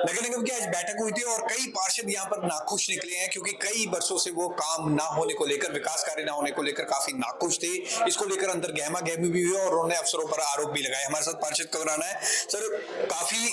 नगर निगम की आज बैठक हुई थी और कई पार्षद यहाँ पर नाखुश निकले हैं क्योंकि कई वर्षों से वो काम ना होने को लेकर, विकास कार्य ना होने को लेकर काफी नाखुश थे। इसको लेकर अंदर गहमा गहमी भी हुई और उन्होंने अफसरों पर आरोप भी लगाए। हमारे साथ पार्षद कवराना है। सर, काफी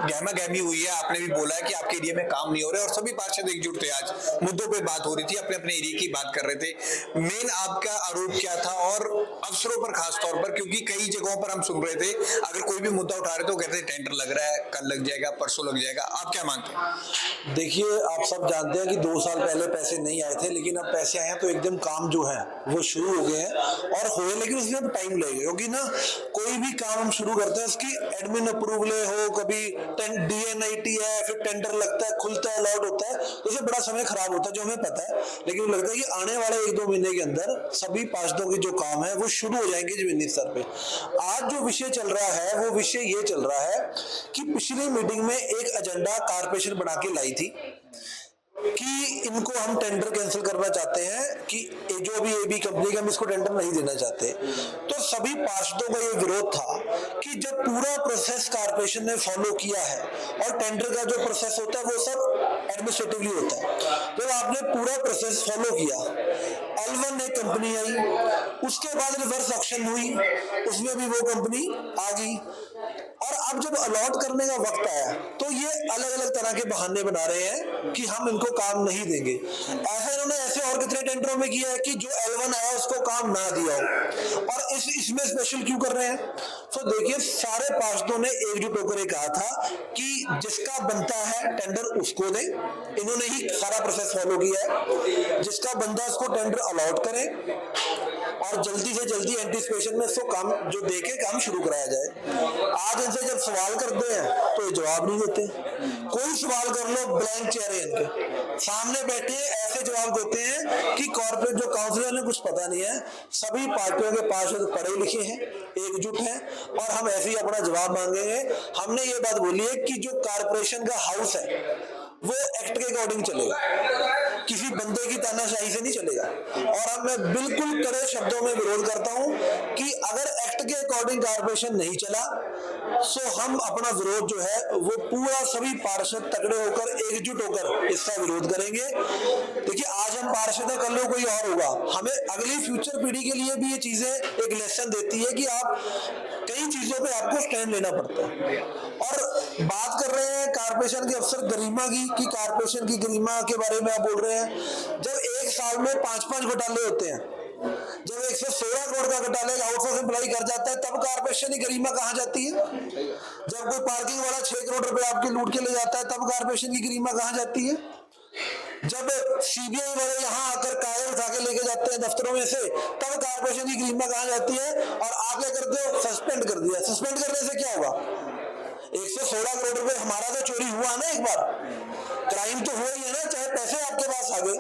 गहमा गहमी हुई है, आपने भी बोला है कि आपके एरिया में काम नहीं हो रहे और सभी पार्षद एकजुट थे। आज मुद्दों पर बात हो रही थी, अपने अपने एरिया की बात कर रहे थे। मेन आपका आरोप क्या था और अफसरों पर खास तौर पर, क्योंकि कई जगहों पर हम सुन रहे थे अगर कोई भी मुद्दा उठा रहे तो कहते टेंडर लग रहा है, कल लग जाएगा, परसों लग जाएगा। आप क्या मानते हैं? देखिए, आप सब जानते हैं कि 2 साल पहले पैसे नहीं आए थे, लेकिन अब पैसे आए हैं तो एकदम काम जो है वो शुरू हो गए हैं और हुए, लेकिन उसमें तो टाइम लगेगा क्योंकि ना कोई भी काम हम शुरू करते हैं उसकी एडमिन अप्रूवल हो, कभी डीएनआईटी है, फिर टेंडर लगता है, खुलता है, अलॉट होता है, तो उससे बड़ा समय खराब होता है जो हमें पता है। लेकिन लगता है कि आने वाले 1-2 महीने के अंदर सभी पार्षदों के जो काम है वो शुरू हो जाएंगे जमीनी स्तर पे। आज जो विषय चल रहा है वो विषय ये चल रहा है कि पिछली मीटिंग में एक एजेंडा कारपोरेशन बना के लाई थी कि इनको हम टेंडर कैंसिल करना चाहते हैं, कि जो अभी एबी कंपनी का हम इसको टेंडर नहीं देना चाहते। तो सभी पार्षदों का ये विरोध था कि जब पूरा प्रोसेस कारपोरेशन ने फॉलो किया है और टेंडर का जो प्रोसेस होता है वो सब एडमिनिस्ट्रेटिवली होता है, तो आपने पूरा प्रोसेस फॉलो किया। L1 एक कंपनी आई, उसके बाद रिवर्स ऑक्शन हुई, उसमें भी वो कंपनी आ गई और अब जब अलॉट करने का वक्त आया तो ये अलग अलग तरह के बहाने बना रहे हैं कि हम इनको काम नहीं देंगे। ऐसा इन्होंने ऐसे और कितने टेंडरों में किया है कि जो L1 आया उसको काम ना दिया हो, और इसमें स्पेशल क्यों कर रहे हैं? तो देखिए, सारे पार्षदों ने एकजुट होकर कहा था कि जिसका बनता है टेंडर उसको दें। इन्होंने ही सारा प्रोसेस फॉलो किया है, जिसका बनता है उसको टेंडर अलॉट करें और जल्दी से जल्दी एंटीसिपेशन में इसको काम जो देके काम शुरू कराया जाए। आज इनसे जब सवाल करते हैं तो ये जवाब नहीं देते। कोई सवाल कर लो, ब्लैंक चेहरे इनके सामने बैठे ऐसे जवाब देते हैं कि कॉर्पोरेट जो काउंसिलर ने कुछ पता नहीं है। सभी पार्टियों के पार्षद पढ़े लिखे हैं, एकजुट हैं और हम ऐसे ही अपना जवाब मांगेंगे। हमने ये बात बोली है कि जो कारपोरेशन का हाउस है वो एक्ट के अकॉर्डिंग चलेगा, किसी बंदे की तानाशाही से नहीं चलेगा। और अब मैं बिल्कुल कड़े शब्दों में विरोध करता हूं कि अगर एक्ट के अकॉर्डिंग कारपोरेशन नहीं चला तो हम अपना विरोध जो है वो पूरा सभी पार्षद तगड़े होकर एकजुट होकर इसका विरोध करेंगे। देखिए, आज हम पार्षद हैं, कल को कोई और होगा। हमें अगली फ्यूचर पीढ़ी के लिए भी ये चीजें एक लेसन देती है कि आप कई चीजों पे आपको स्टैंड लेना पड़ता है। और बात कर रहे हैं कारपोरेशन के अफसर गरिमा की, कि कारपोरेशन की गरिमा के बारे में आप बोल रहे हैं। जब एक साल में 5-5 घोटाले होते हैं, जब 116 करोड़ का घोटाले आउटसोर्स एम्प्लॉय कर जाता है, तब कारपोरेशन की गरिमा कहां जाती है? जब कोई पार्किंग वाला 6 करोड़ रुपए आपके लूट के ले जाता है, तब कारपोरेशन की गरिमा कहां जाती है? जब सीबीआई वाले यहाँ आकर कागज उठा के लेके जाते हैं दफ्तरों में से, तब कारपोरेशन की गरिमा कहां जाती है? और आप क्या करते हो? सस्पेंड कर दिया। सस्पेंड करने से क्या होगा? 116 करोड़ रुपए हमारा तो चोरी हुआ ना, एक बार क्राइम तो हुआ ही है ना, चाहे पैसे आपके पास आ गए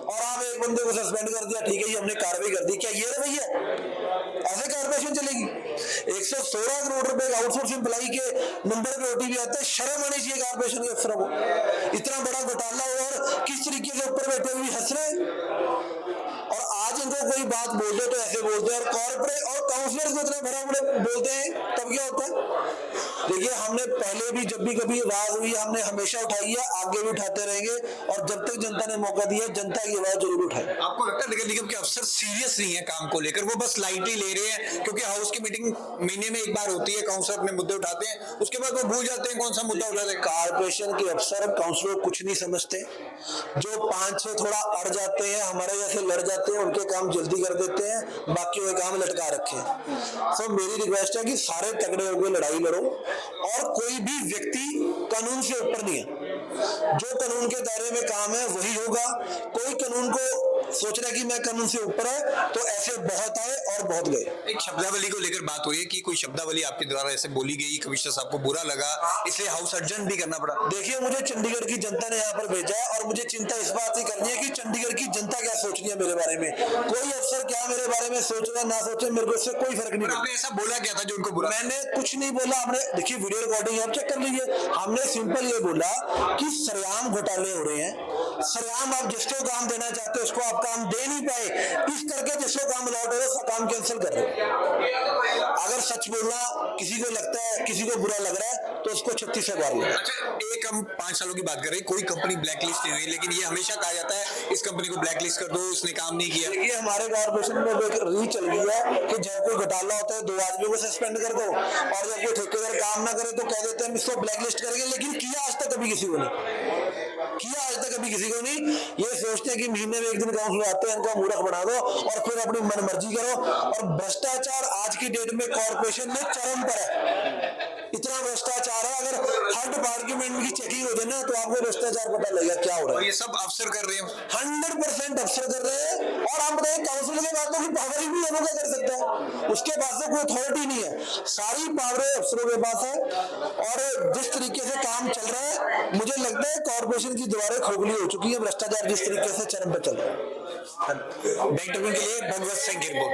और आप एक बंदे को सस्पेंड कर दिया, ठीक है जी हमने कार्रवाई कर दी। क्या ये रवैया? ऐसे कारपोरेशन चलेगी? 116 करोड़ रुपए आउटसोर्स एम्प्लॉय के नंबर पे ओटीपी आते हैं। शर्म आनी चाहिए कारपोरेशन के अफसरों को। इतना बड़ा घोटाला और किस तरीके से ऊपर बैठे हुए हंस रहे हैं। और आज इनको कोई बात बोलते तो ऐसे बोलते हैं, और कॉर्पोरेट और काउंसलर्स को इतना भरा बड़े बोलते हैं, तब क्या होता है? देखिए, हमने पहले भी जब भी कभी आवाज हुई हमने हमेशा उठाई है, आगे भी उठाते रहेंगे और जब तक जनता ने मौका दिया जनता की आवाज जरूर उठाए। आपको लगता है नगर निगम के अफसर सीरियस नहीं है काम को लेकर, वो बस लाइट ही ले रहे हैं? क्योंकि हाउस की मीटिंग महीने में एक बार होती है, काउंसलर अपने मुद्दे उठाते हैं, उसके बाद वो भूल जाते हैं कौन सा मुद्दा उठाते हैं। कारपोरेशन के अफसर काउंसलर कुछ नहीं समझते। जो 5-6 थोड़ा अड़ जाते हैं, हमारे जैसे लड़ जाते हैं, उनके काम जल्दी कर देते हैं, बाकी वो काम लटका रखे हैं। तो मेरी रिक्वेस्ट है कि सारे तगड़े होकर लड़ाई लड़ो और कोई भी व्यक्ति कानून से ऊपर नहीं है। जो कानून के दायरे में काम है वही होगा। कोई कानून को सोच रहा है कि मैं कानून से ऊपर है, तो ऐसे बहुत आए और बहुत गए। एक शब्दावली को लेकर बात हो रही है कि कोई शब्दावली आपके द्वारा ऐसे बोली गई, कमिश्नर साहब को बुरा लगा, इसलिए हाउस अर्जेंट भी करना पड़ा। देखिए, मुझे चंडीगढ़ की जनता ने यहाँ पर भेजा है और मुझे चिंता इस बात की करनी है कि चंडीगढ़ की जनता क्या सोच रही है मेरे बारे में। कोई अफसर क्या मेरे बारे में सोच रहा है ना सोचे, मेरे को इससे कोई फर्क नहीं पड़ता। आपने ऐसा बोला क्या था जो उनको बुरा? मैंने कुछ नहीं बोला। हमने देखिए वीडियो रिकॉर्डिंग आप चेक कर लीजिए। हमने सिंपल ये बोला कि सरेआम घोटाले हो रहे हैं सरेआम आप जिसको काम देना चाहते हो उसको आप काम दे नहीं पाए, इस करके जिसको काम अलॉट हो रहा है काम कैंसिल कर रहे हो। अगर सच बोलना किसी को लगता है, किसी को बुरा लग रहा है तो उसको 36 से मार लो। अच्छा, एक हम 5 सालों की बात कर रहे हैं, कोई कंपनी ब्लैक लिस्ट नहीं हुई, लेकिन ये हमेशा कहा जाता है इस कंपनी को ब्लैक लिस्ट कर दो, इसने काम नहीं किया। ये हमारे कॉर्पोरेशन में एक रीच चल गई है कि जब कोई घोटाला होता है 2 आदमियों को सस्पेंड कर दो, और जब कोई ठेकेदार काम ना करे तो कह देते हैं इसको ब्लैक लिस्ट करेंगे, लेकिन किया आज तक कभी किसी को नहीं किया, आज तक कभी किसी को नहीं। ये सोचते हैं कि महीने में एक दिन काउंसिल आते हैं, इनको मूर्ख बना दो और फिर अपनी मनमर्जी करो। और भ्रष्टाचार आज की डेट में कॉर्पोरेशन में चरम पर है, इतना भ्रष्टाचार है। अगर हर डिपार्टमेंट की चेकिंग हो जाए ना तो आपको भ्रष्टाचार पता लगेगा क्या हो रहा और है। ये सब अफसर कर रहे हैं। 100% अफसर कर रहे हैं। और आप बताइए काउंसिल के बाद तो कोई पावर ही नहीं है, वो क्या कर सकता है? उसके पास तो कोई अथॉरिटी नहीं है, सारी पावरें अफसरों के पास है। और जिस तरीके से काम चल रहा है, मुझे लगता है कॉर्पोरेशन की दीवारें खोखली हो चुकी है, भ्रष्टाचार जिस तरीके से चरम पर चल रहा है। बैंक के लिए भगवत सिंह गिरपुर।